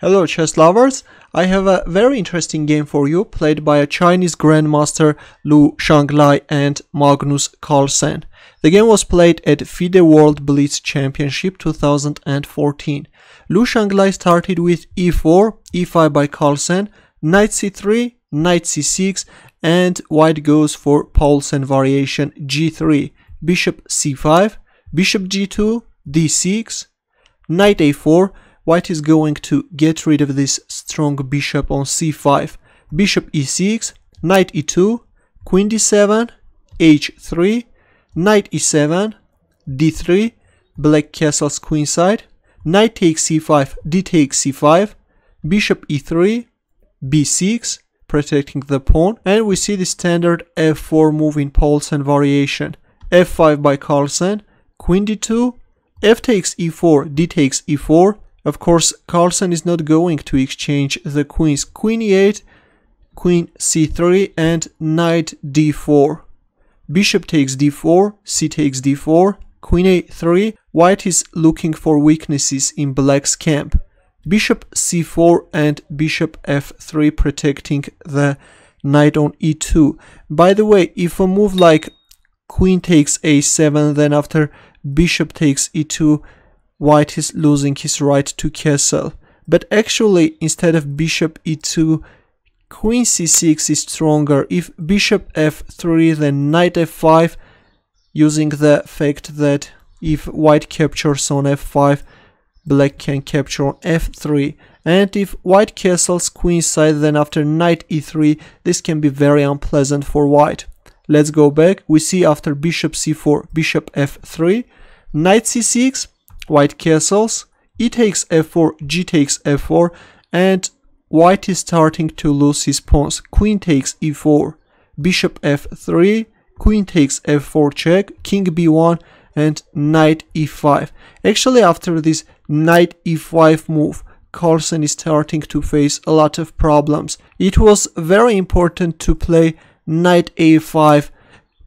Hello chess lovers, I have a very interesting game for you played by a Chinese grandmaster Lu Shanglei and Magnus Carlsen. The game was played at FIDE World Blitz Championship 2014. Lu Shanglei started with e4, e5 by Carlsen, knight c3, knight c6, and white goes for Paulsen variation g3, bishop c5, bishop g2, d6, knight a4. White is going to get rid of this strong bishop on c5, bishop e6, knight e2, queen d7, h3, knight e7, d3, black castles queenside, knight takes c5, d takes c5, bishop e3, b6, protecting the pawn, and we see the standard f4 move in Paulsen variation, f5 by Carlsen, queen d2, f takes e4, d takes e4. Of course, Carlsen is not going to exchange the queens. Queen e8, queen c3, and knight d4. Bishop takes d4, c takes d4, queen a3. White is looking for weaknesses in black's camp. Bishop c4 and bishop f3 protecting the knight on e2. By the way, if a move like queen takes a7, then after bishop takes e2, White is losing his right to castle. But actually, instead of bishop e2, queen c6 is stronger. If bishop f3, then knight f5, using the fact that if white captures on f5, black can capture on f3. And if white castles queenside, then after knight e3, this can be very unpleasant for white. Let's go back. We see after bishop c4, bishop f3, knight c6, white castles, e takes f4, g takes f4, and white is starting to lose his pawns. Queen takes e4, bishop f3, queen takes f4 check, king b1, and knight e5. Actually, after this knight e5 move, Carlsen is starting to face a lot of problems. It was very important to play knight a5,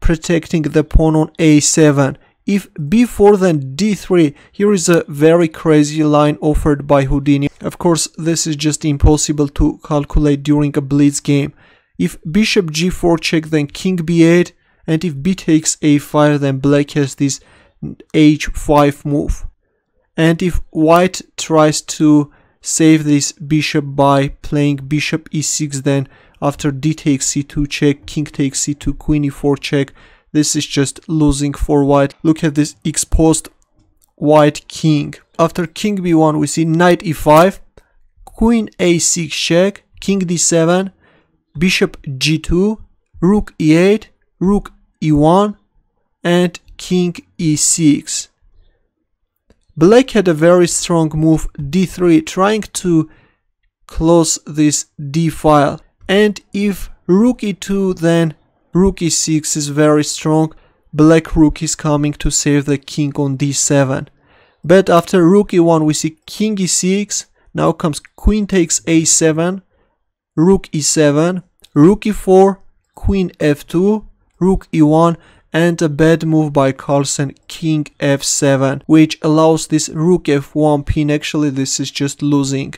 protecting the pawn on a7. If b4 then d3, here is a very crazy line offered by Houdini. Of course, this is just impossible to calculate during a blitz game. If bishop g4 check, then king b8, and if b takes a5, then black has this h5 move. And if white tries to save this bishop by playing bishop e6, then after d takes c2 check, king takes c2, queen e4 check, this is just losing for white. Look at this exposed white king. After king b1, we see knight e5, queen a6 check, king d7, bishop g2, rook e8, rook e1, and king e6. Black had a very strong move d3, trying to close this d file. And if rook e2, then rook e6 is very strong. Black rook is coming to save the king on d7. But after rook e1, we see king e6. Now comes queen takes a7, rook e7, rook e4, queen f2, rook e1, and a bad move by Carlsen, king f7, which allows this rook f1 pin. Actually, this is just losing.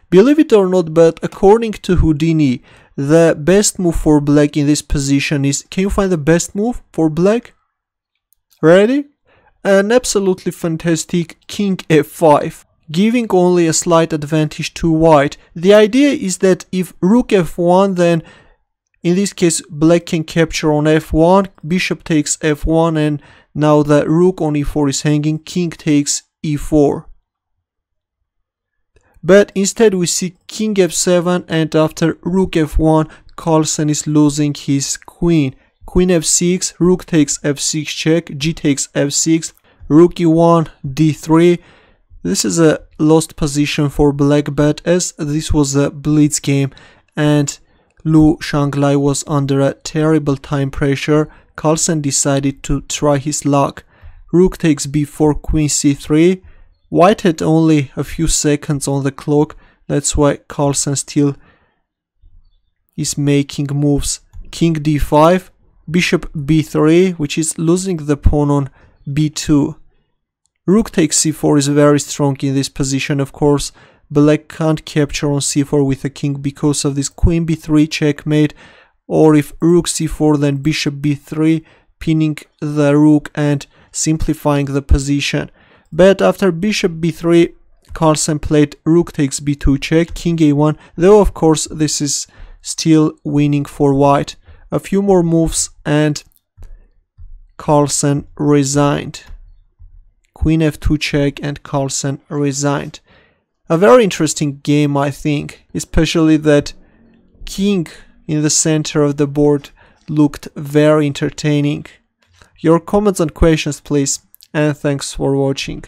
Believe it or not, but according to Houdini, the best move for black in this position is... Can you find the best move for black? Ready? An absolutely fantastic king f5, giving only a slight advantage to white. The idea is that if rook f1, then in this case black can capture on f1, bishop takes f1, and now the rook on e4 is hanging, king takes e4. But instead we see king f7, and after rook f1, Carlsen is losing his queen. Queen f6, rook takes f6 check, g takes f6, rook e1, d3. This is a lost position for black, but as this was a blitz game and Lu Shanglei was under a terrible time pressure, Carlsen decided to try his luck. Rook takes b4, queen c3. White had only a few seconds on the clock, that's why Carlsen still is making moves. King d5, bishop b3, which is losing the pawn on b2. Rook takes c4 is very strong in this position, of course. black can't capture on c4 with a king because of this queen b3 checkmate, or if rook c4 then bishop b3, pinning the rook and simplifying the position. But after bishop b3, Carlsen played rook takes b2 check, king a1, though of course this is still winning for white. A few more moves and Carlsen resigned. Queen f2 check and Carlsen resigned. A very interesting game, I think, especially that king in the center of the board looked very entertaining. Your comments and questions please, and thanks for watching.